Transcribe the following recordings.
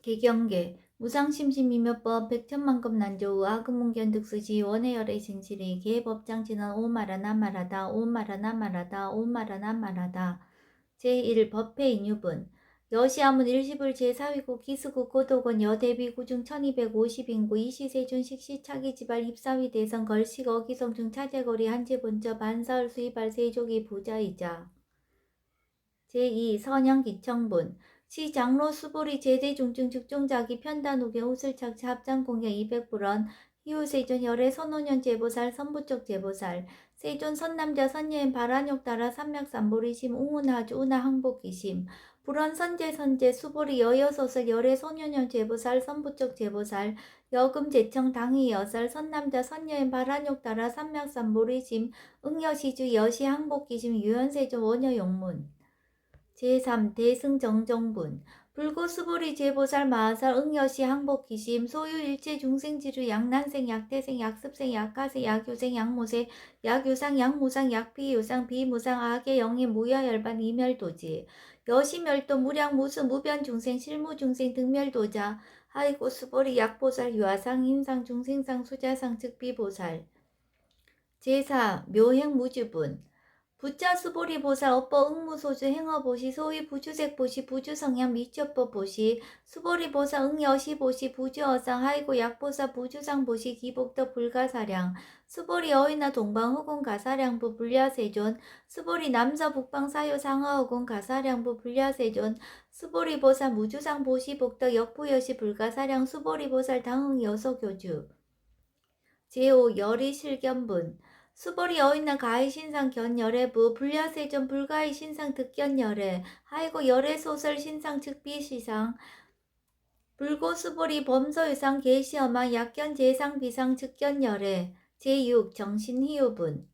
개경계 무상심심이며법 백천만급 난조우 아금문견득수지 원해열의 진실이 계법장지는 오마라나마라다 오마라나마라다 오마라나마라다 제1 법회인유분 여시아문 일시불 제4위국 기수국 고도건 여대비구중 1250인구 이시세준 식시차기지발 입사위 대선 걸식 어기성중 차제거리 한지본저 반사을 수입할 세족이 부자이자 제2 선영기청분 시장로 수보리 제대중증 죽종자기 편단후계 호술착차 합장공약 200불원 희우세존 열애 선오년 제보살 선부쪽 제보살 세존 선남자 선여인 발한욕 따라 삼맥삼보리심 웅운하주 운하 항복기심 불원 선제 수보리 여여소설 열애 소년년 제보살 선부쪽 제보살 여금 제청 당위 여살 선남자 선여인 발한욕 따라 삼맥삼보리심 응여시주 여시 항복기심 유연세존 원여용문 제3 대승정정분 불고수보리 제보살 마하살 응여시 항복기심 소유 일체 중생지류 약난생 약태생 약습생 약가세 약효생 약모세 약유상 약무상 약비유상 비무상 악의 영의 무여열반 이멸도지 여시멸도 무량 무수 무변 중생 실무 중생 등멸도자 하이고 수보리 약보살 유아상 임상 중생상 수자상 즉비보살 제4 묘행무주분 부자수보리 보살 업보 응무소주 행어보시 소위 부주색보시 부주성향 미취업법보시 수보리 보살 응여시보시 부주어상 하이고 약보사 부주상보시 기복덕 불가사량 수보리 어이나 동방후군 가사량부 불야세존 수보리 남서 북방 사유 상하후군 가사량부 불야세존 수보리 보살 무주상 보시 복덕 역부여시 불가사량 수보리 보살 당응 여소교주 제5 열이실견분 수보리 어인나 가해신상 견열애부 불야세전 불가해 신상 득견열애 하이고 열애소설 신상 즉비시상 불고수보리 범서유상 계시어망 약견 제상 비상 즉견열애 제6 정신희유분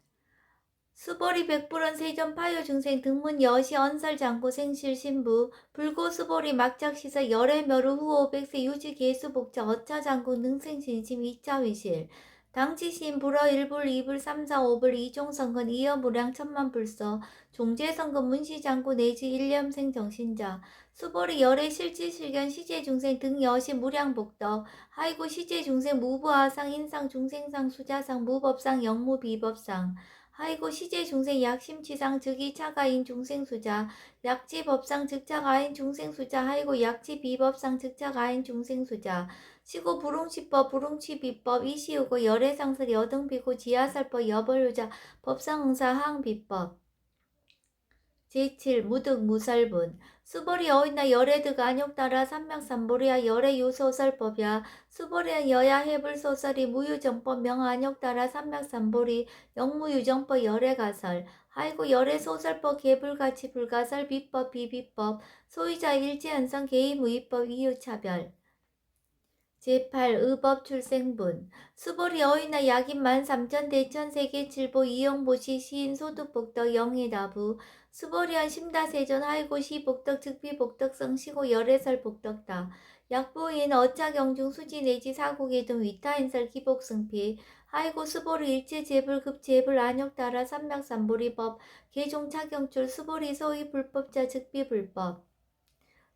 수보리 백불원 세전 파요 중생 등문 여시 언설 장고 생실 신부 불고수보리 막작시설 열애 멸후 후 500세 유지 계수 복자 어차 장고 능생 진심 2차 위실 당치신 불어 1불 2불 3, 4, 5불 이종선건 이여무량 천만불서 종제선건 문시장구 내지 일념생 정신자 수보리 열애 실지실견 시제중생 등 여시 무량복덕 하이고 시제중생 무부하상 인상 중생상 수자상 무법상 영무비법상 하이고 시제중생 약심치상 즉이차가인 중생수자 약지법상 즉차가인 중생수자 하이고 약지비법상 즉차가인 중생수자 시고 불웅치법 불웅치비법 이시우고 열애상설 여등비고 지하살법 여벌유자 법상응사 하항비법 제7 무득 무설분 수보리 어이나 열애득 안욕따라 삼맥삼보리야 열애유소설법이야 수보리야 여야 해불소설이 무유정법 명안욕따라 삼맥삼보리 영무유정법 열애가설 하이고 열애소설법 개불가치 불가설 비법 비비법 소유자 일제현상 개의무위법 이유차별 제8 의법 출생분 수보리 어이나 약인 13,000 대천세계 칠보 이용보시 시인 소득복덕 영예나부 수보리한 심다세전 하이고 시복덕 즉비복덕성 시고 열애설 복덕다 약부인 어차경중 수지 내지 사국의 등 위타인설 기복승피 하이고 수보리 일체 재불급 재불 안욕따라 삼맥삼보리법 개종차경출 수보리 소위 불법자 즉비불법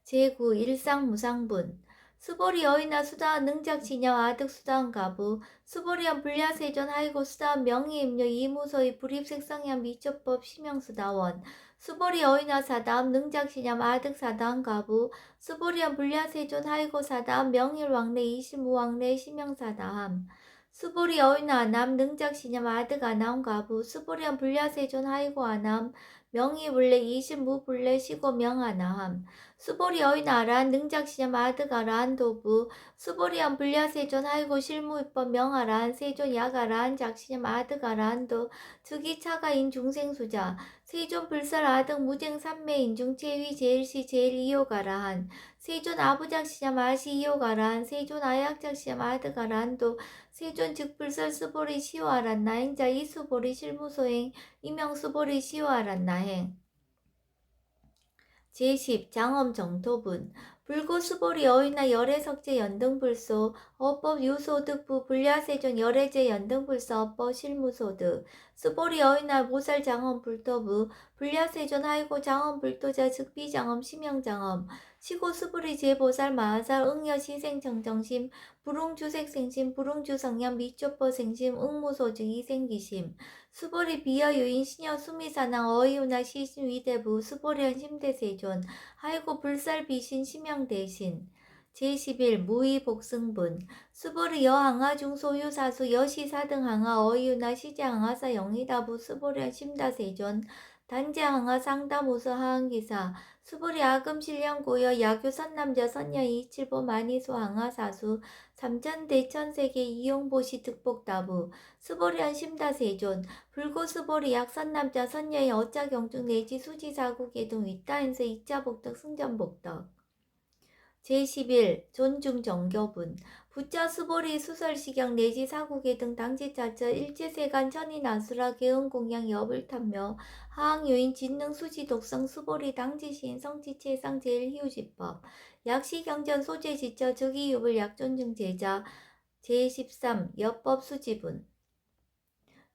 제9 일상무상분 수보리 어이나 수다한 능작치녀 아득 수다한 가부 수보리한 불야세전 하이고 수다한 명의임료 이무소의 불입색성향 미초법 심형수다원 수보리 어이나 사다함 능작치녀 아득 사다한 가부 수보리한 불야세전 하이고 사다함 명일왕래 이실무왕래 심형사다함 수보리 어이나 아남 능작치녀 아득 아나온 가부 수보리한 불야세전 하이고 아남 명의불래 이실무불래 시고 명아나함 수보리 어이나 아라한 능작시념 아득 아라한 도부 수보리한 불야세존 하이고 실무입법 명아라한 세존 약아라한 작시념 아득 아라한 도 즉이차가인 중생수자 세존 불설 아득 무쟁 삼매인중 제위 제일시 제일이요가라한 세존 아부작시념 아시이요가라한 세존 아약작시념 아득 아라한 도 세존 즉불설 수보리 시오아란 나행자 이수보리 실무소행 이명수보리 시오아란 나행 제10 장엄정토분 불고수보리 어휘나 열애석제 연등불소 어법 유소득부 불야세존 열애제 연등불소 어법 실무소득 수보리 어휘나 모살장엄 불도부 불야세존 하이고 장엄 불도자 즉비장엄 심영장엄 시고수보리 제보살 마하살 응여시생정정심 불웅주색생심 불웅주성량 미초퍼생심 응무소증 이생기심 수보리 비여유인 시녀 수미사낭 어이우나 시신 위대부 수보리현 심대세존 하이고 불살 비신 심양 대신 제11 무의 복승분 수보리 여항하 중소유 사수 여시 사등 항하 어이유나 시제 항하사 영희다부 수보련 심다세존 단제 항하 상다 모서 하항기사 수보리 아금 실령 고여 야교 선남자 선녀 이칠보 만이소 항하 사수 삼천 대천세계 이용보시 득복다부 수보련 심다세존 불고 수보리 약선남자 선녀의 어짜경중 내지 수지사국계동 윗다인세 이자복덕 승전복덕 제11 존중정교분 부자 수보리 수설시경 내지 사국계 등 당지자처 일제세간 천인아수라 개은공양 여불탐묘 하항요인 진능 수지 독성 수보리 당지시인 성지체상 제일희우지법 약시경전 소재지처 즉이유불 약존증제자 제13 여법 수지분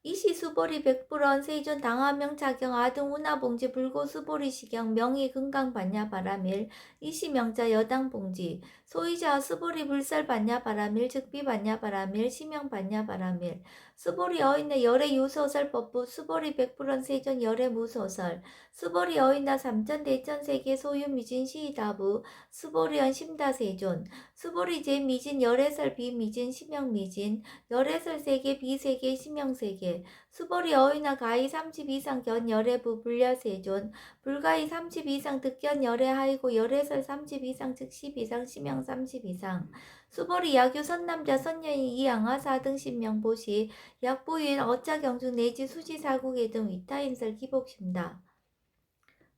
이시 수보리 백불원 세존 당하명 차경 아등 운하봉지 불고 수보리 시경 명의 금강 반야 바라밀 이시 명자 여당 봉지 소이자 수보리 불살 반야 바라밀 즉비 반야 바라밀 시명 반야 바라밀 수보리 어인의 열애 유소설 법부 수보리 백불원 세존 열애 무소설 수보리 어인나 삼천 대천 세계 소유 미진 시다부 수보리언 심다 세존 수보리 제 미진 열애설 비 미진 시명 미진 열애설 세계 비세계 시명 세계 수보리 어휘나 가히 30 이상 견 열애부 불야세존 불가히 30 이상 득견 열애 하이고 열애설 30 이상 즉 10 이상 시명 30 이상 수보리 야교 선남자 선녀인 이양하 4등 신명보시 약보유인 어짜경중 내지 수지사국의 등 위타인설 기복심다.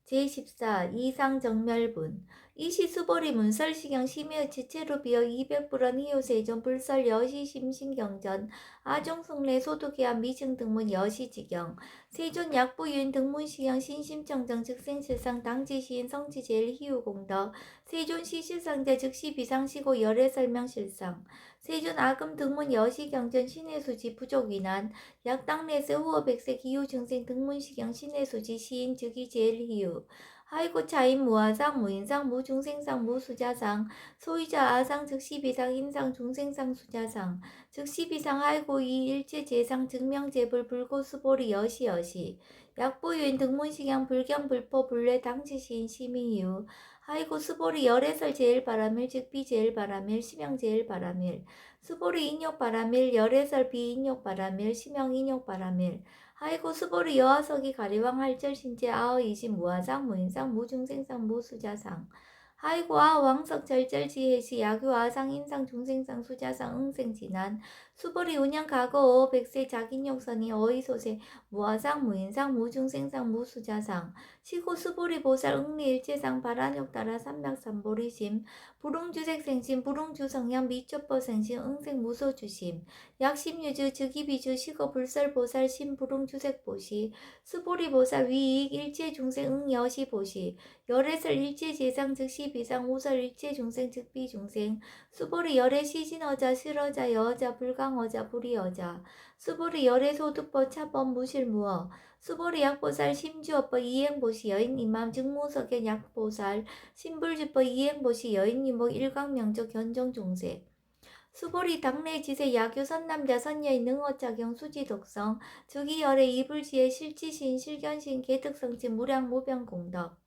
제14 이상정멸분 이시 수보리 문설시경 심의 지체로 비어 200불원 희요세존 불설 여시 심신경전 아종성례 소득계한 미증 등문 여시지경 세존 약부유인 등문시경 신심청정 즉생실상 당지시인 성지제일 희우공덕 세존 시실상자 즉시 비상시고 열애설명실상 세존 아금 등문 여시경전 신해수지 부족위난 약당내세 후어백세 기후증생 등문시경 신해수지 시인 즉이 제일 희우 하이고 차인 무아상 무인상 무중생상 무수자상 소이자 아상 즉시비상 인상 중생상 수자상 즉시비상 하이고 이 일체재상 증명재불 불고수보리 여시여시 약보유인 등문식양 불경불포 불례 당지시인 시민이유 하이고 수보리 열애설 제일바라밀 즉비 제일바라밀 시명 제일바라밀 수보리 인욕바라밀 열애설 비인욕바라밀 시명 인욕바라밀 하이고 수보리 여하석이 가리왕 할절 신제 아어 이십 무아상 무인상 무중생상 무수자상 하이고 아 왕석 절절 지혜시 야교 아상 인상 중생상 수자상 응생진한 수보리 운영 가거 어 백세 자긴욕선이 어이소세 무아상 무인상 무중생상 무수자상 시고 수보리 보살 응리일체상 바란욕 따라 삼맥삼보리심 불웅주색생심 불웅주성량 미초퍼생심 응생무소주심 약심유주 즉이비주 시거 불설보살 심불웅주색보시 수보리보살 위익 일체중생 응여시보시 열애설 일체재상 즉시 비상 우설 일체중생 즉비중생 수보리 열애 시진어자 실어자 여자 불강어자 불이어자 수보리 열애 소득법 차법 무실무어 수보리 약보살 심주어법 이행보시 여인 이맘 증무석견 약보살 신불주법 이행보시 여인 이목 일광명적 견정중생 수보리 당내지세 야교 선남자 선녀의 능어작용 수지독성 즉이열애 이불지의 실지신 실견신 개특성진 무량무병공덕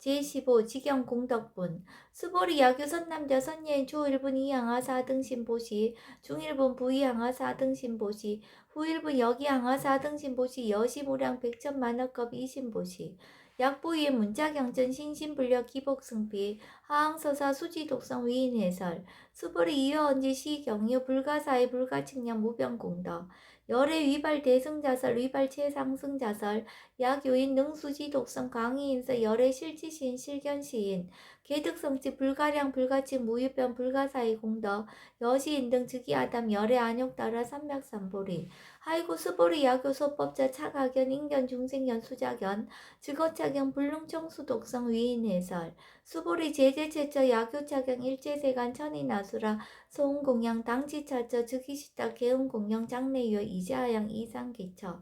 제15 직영공덕분 수보리 야교 선남자 선녀인 조1분 이항하 4등 신보시 중1분 부이항하 4등 신보시 후1분 여기항하 4등 신보시 여시무량 백천만억급 이신보시 약보위의 문자경전 신신불력 기복승비 하항서사 수지독성 위인해설 수보리 이어언지 시경유 불가사의 불가측량 무병공덕 열애 위발 대승자설 위발 최상승자설 약요인 능수지 독성 강의인서 열애 실지시인 실견시인 개득성지 불가량 불가측 무유변 불가사의 공덕 여시인 등 즉위아담 열애 안욕 따라 삼맥삼보리 하이고 스보리 야교 소법자 차가견 인견 중생견 수자견 즉어차견 불능청수 독성 위인 해설 수보리 제제체처 야교차견 일제세간 천인아수라 소음공양 당지차처 즉이시다 개음공양 장래유어 이자양 이상기처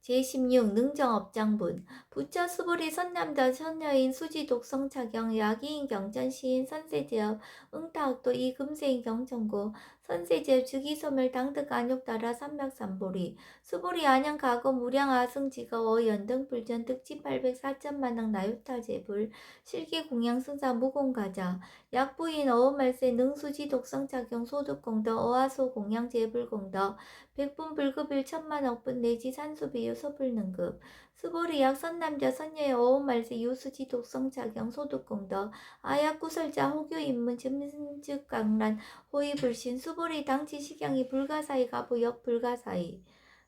제16 능정업장분 부처 수보리 선남자 선여인 수지 독성 차경 야기인 경전 시인 선세제업 응타학도 이금세인 경천고 선세제업 즉이소멸 당득 안욕따라 삼맥삼보리 수보리 안양 가거 무량 아승지가 어연등 불전 득지 800 4천만왕 나유타제불 실기 공양 승사 무공가자 약부인 어음말세 능수지 독성 차경 소득공덕 어하소 공양 제불공덕 백분 불급일 천만 억분 내지 산수비유 소불능급 수보리약 선남자 선녀의 어음말세 유수지 독성차경 소득공덕 아약구설자 호교인문 점증강란 호의불신 수보리 당치 식양이 불가사의 가부 역불가사의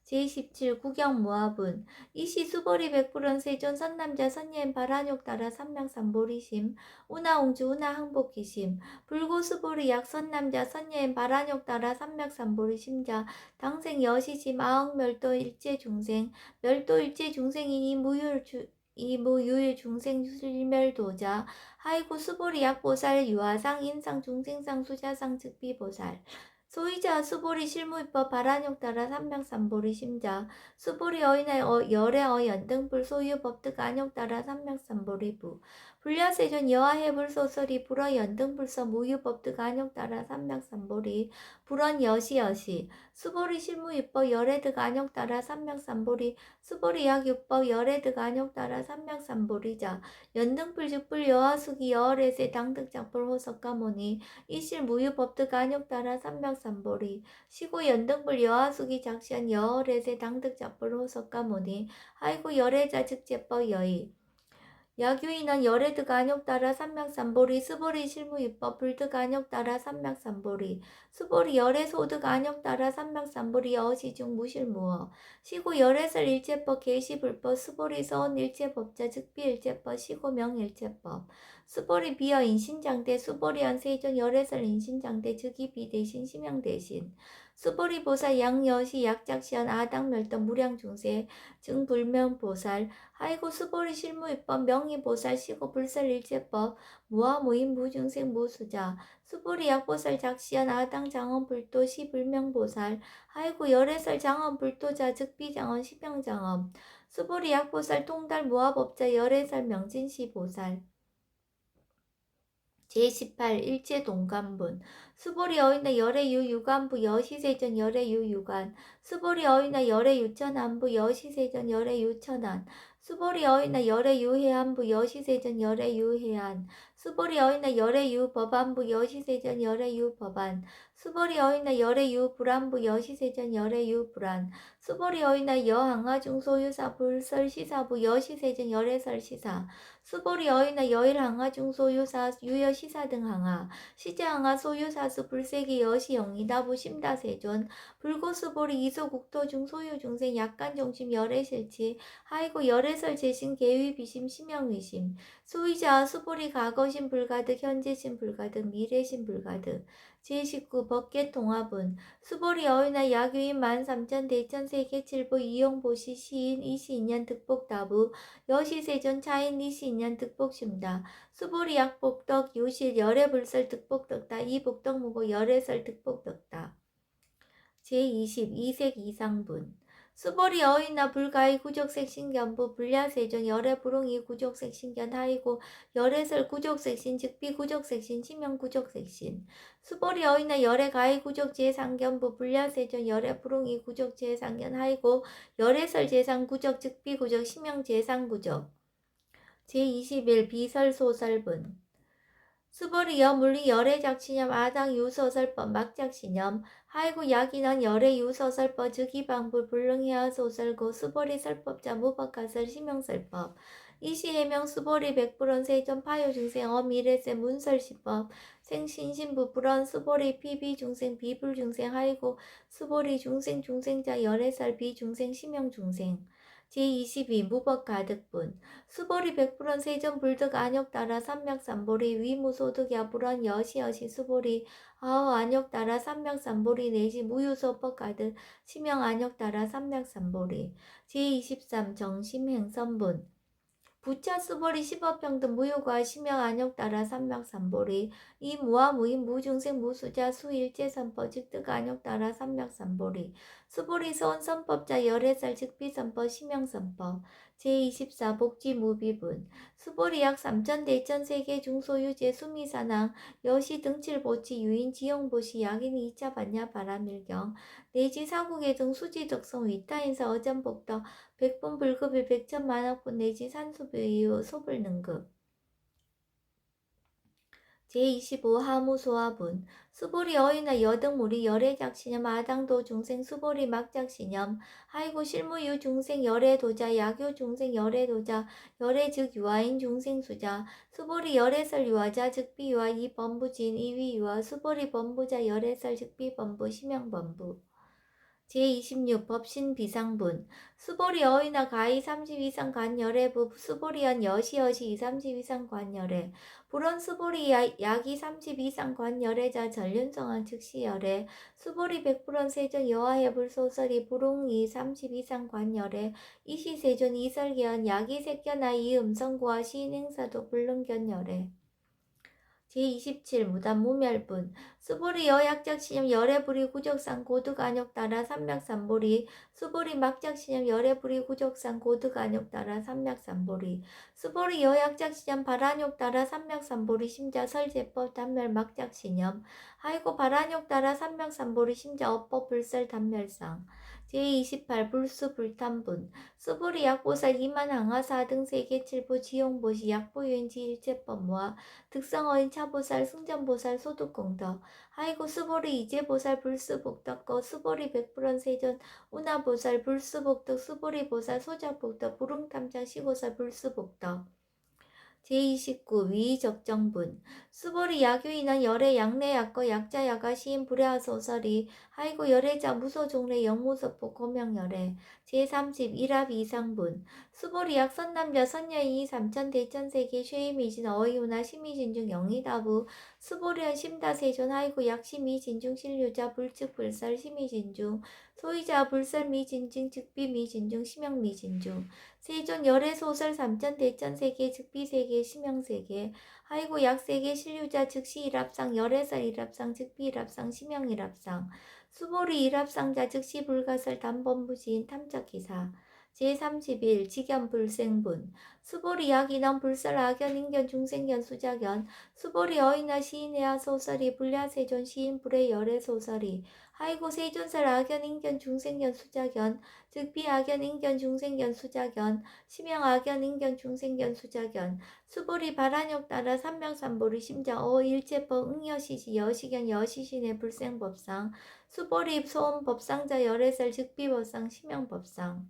제17 구경모합은 이시 수보리 백불원 세존 선남자 선녀인 바라욕 따라 삼명삼보리심 운하옹주 운하항복기심 불고수보리 약선남자 선녀인 바라욕 따라 삼맥삼보리심자 당생 여시심 아흥멸도 일제중생 멸도 일제중생이니 무유일 중생 실멸도자 하이고 수보리 약보살 유아상 인상 중생상 수자상 즉비보살 소이자 수보리 실무입법 바라욕 따라 삼맥삼보리 심자 수보리 어인의 열의 연등불 소유 법득 안욕 따라 삼맥삼보리부 불야세존 여하해불 소설이 불어 연등불서 무유 법득 안욕 따라 삼맥삼보리 불원 여시 수보리 실무입법 열애득 안욕 따라 삼맥삼보리 수보리 약육법 열애득 안욕 따라 삼맥삼보리자 연등불 즉불 여하수기 여월에세 당득 작불 호석가모니 이실 무유법득 안욕 따라 삼맥삼보리 시고 연등불 여하수기 작시한 여월에세 당득 작불 호석가모니 하이고 열애자 즉제법 여의 야규인은 열애득 안욕 따라 삼맥삼보리 수보리 실무입법 불득 안욕 따라 삼맥삼보리 수보리 열애소득 안욕 따라 삼맥삼보리 어시중 무실무어 시고 열애설 일체법 계시불법 수보리 서원 일체법자 즉비일체법 시고 명일체법 수보리 비어 인신장대 수보리한 세존 열애설 인신장대 즉이 비대신 심양대신 수보리 보살 양여시 약작시한 아당멸덕 무량중세 증불명보살 하이고 수보리 실무입법 명의보살 시고 불설일체법 무아무인 무중생 무수자 수보리 약보살 작시한 아당 장원 불도 시불명보살 하이고 열애설 장원 불도자 즉비장원 시병장원 수보리 약보살 통달 무아법자 열애설 명진시보살 제18 일제동관분 수보리 어인나 열애유 유관부 여시세전 열애유 유관 수보리 어인나 열애유 천안부 여시세전 열애유 천안 수보리 어인나 열애유 해안부 여시세전 열애유 해안 수보리 어인나 열애유 법안부 여시세전 열애유 법안 수보리 어인나 열애유 불안부 여시세전 열애유 불안 수보리 어인나 여항아중 소유사 불설시사부 여시세전 열애설시사 수보리 어인나 여일항아 중소유사 유여시사 등 항아 시제항아 소유사수 불세기 여시 영이다부 심다세존 불고수보리 이소국토 중소유 중생 약간정심 열애실치 하이고 열애설 재신 계위비심 심영위심 소이자 수보리 과거심 불가득 현재심 불가득 미래심 불가득 제19 법계통합은 수보리 어인나 야규인 13,000 대천세계 칠부 이용보시 시인 이시인년 득복다부 여시세존 차인 이시인년 득복심다 수보리 약복덕 유실 열애불설 득복덕다 이복덕무고 열애설 득복덕다 제20 이색 이상분 수보리 어인나 불가의 구족색 신견부 불야세존 열애불응이 구족색 신견 하이고 열애설 구족색 신 즉비 구족색 신 치명 구족색 신 수보리 어인나 열애가의 구족 제상견부 불야세존 열애불응이 구족 제상견 하이고 열애설 제상 구족 즉비 구족 치명 제상 구족 제21 비설소설분 수보리 여물리 열애작시념 아당 유소설법 막작시념 하이고 야기는 열애 유소설법 즉이방불 불능해야 소설고 수보리 설법자 무법가설 심형설법 이시해명 수보리 백불원 세존 파요중생 어미래세 문설시법 생신신부 불원 수보리 피비중생 비불중생 하이고 수보리 중생 중생자 열애설 비중생 심형중생 제22 무법 가득분 수보리 100% 세전 불득 안욕 따라 삼맥 삼보리 위무소득야 불원 여시여시 수보리 아우 안욕 따라 삼맥 삼보리 내지 무유소법 가득 심형 안욕 따라 삼맥 삼보리 제23 정심행선분 부차 수보리 10어평등 무효과 심형 안욕 따라 삼맥 삼보리 이 무와 무인 무중생 무수자 수일제 선법 즉득 안욕 따라 삼맥 삼보리 수보리 소원 선법자 열애살 즉비 선법 심형 선법 제24 복지 무비분 수보리 약 3천 대천 세계 중소유재 수미사낭 여시 등칠 보치 유인 지형 보시 약인 2차 반야 바람일경 내지 사국의 등 수지 적성 위타인사 어전복덕 백분 불급일 백천만억분 내지 산수비 이후 소불능급 제25 하무소화분 수보리 어이나 여등무리 열애작신염 아당도 중생 수보리 막작신염 하이고 실무유 중생 열애도자 약유 중생 열애도자 열애즉 유아인 중생수자 수보리 열애설 유아자 즉비 유아 이범부진 이위 유아 수보리 범부자 열애설 즉비 범부 심형범부 제26 법신 비상분 수보리 어이나 가히 30 이상 관열애부 수보리연 여시여시 30 이상 관열애 불원 수보리 약이 30 이상 관열애자 전륜성한 즉시열애 수보리 100% 세존 여하해불 소설이 불웅이 30 이상 관열애 이시세존 이설기연 약이 색견아 이음성구와 시인행사도 불능견열애 제27 무단 무멸분 수보리 여약작신염 열애불이 구적상 고득안욕 따라 삼맥삼보리 수보리 막작신염 열애불이 구적상 고득안욕 따라 삼맥삼보리 수보리 여약작신염 발안욕 따라 삼맥삼보리 심자 설제법 단멸 막작신염 하이고 발안욕 따라 삼맥삼보리 심자 업법 불설 단멸상 제28 불수 불탄분 수보리 약보살 이만 항하사 등 세계칠보 지용보시 약보유인지 일체법모아 득성어인 차보살 승전보살 소득공덕 하이고 수보리 이제보살 불수복덕거 수보리 100% 세존 운하보살 불수복덕 수보리보살 소작복덕 부릉탐장 시고살 불수복덕 제29 위적정분 수보리 야교인한 열애 양내 약거 약자 야가 시인 불야하 소설이 하이고 열애자 무소종래 영무서포 고명열애 제30 일합 이상분 수보리 약 선남자 선여인이 3천 대천세계 쉐이미진 어이우나 심의진중 영이다부 수보리한 심다세존 하이고 약 심의진중 신류자 불측 불설 심의진중 소이자 불설 미진중 즉비 미진중 심형 미진중 세존 열애소설 3천 대천세계 즉비세계 심형세계 하이고 약세계 신류자 즉시 일합상 열애설 일합상 즉비 일합상 심형 일합상 수보리 일합상자 즉시 불가설 단범부지인 탐적기사 제31 직연불생분 수보리 약인원 불설 악연 인견 중생견 수작연 수보리 어이나 시인애하 소설이 불야세존 시인 불의 열애 소설이 하이고 세존설 악연 인견 중생견 수작연 즉비 악연 인견 중생견 수작연 심형 악연 인견 중생견 수작연 수보리 발안욕 따라 삼명삼보리 심자 일체법 응여시시 여시견 여시신의 불생법상 수보리 소음법상자 열애설 즉비법상 심형법상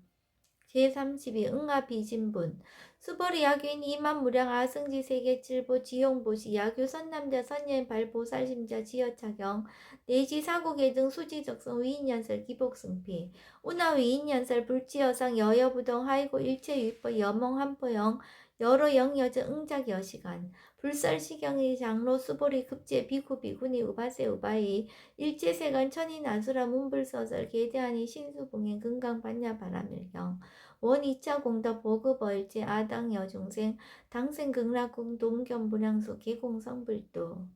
제32 응아비진분 수보리 야교인 이만무량 아승지 세계칠보 지용보시 야교 선남자 선여인 발보살심자 지여차경 내지 사고계 등 수지적성 위인연설 기복승피 운하 위인연설 불치여상 여여부동 하이고 일체유법 여몽한포영 여러 영여저 응작 여시간 불설시경의 장로 수보리 급제 비구 비구니 우바세 우바이 일제세간 천인아수라 문불서설 계대하니 신수봉행 금강반야 바라밀경 원 2차 공덕 보급어일제 아당 여중생 당생 극락궁 동견불량수 기공성불도